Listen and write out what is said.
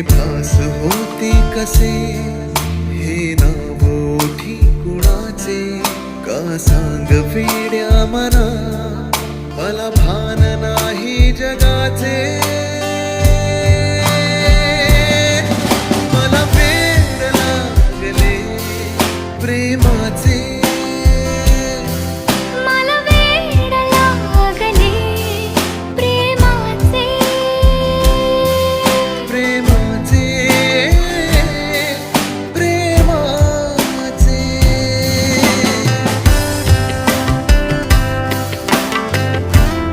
भास होते कसे हे नाव ओठी कुणाचे का सांग वेड्या मना मला भान नाही जगाचे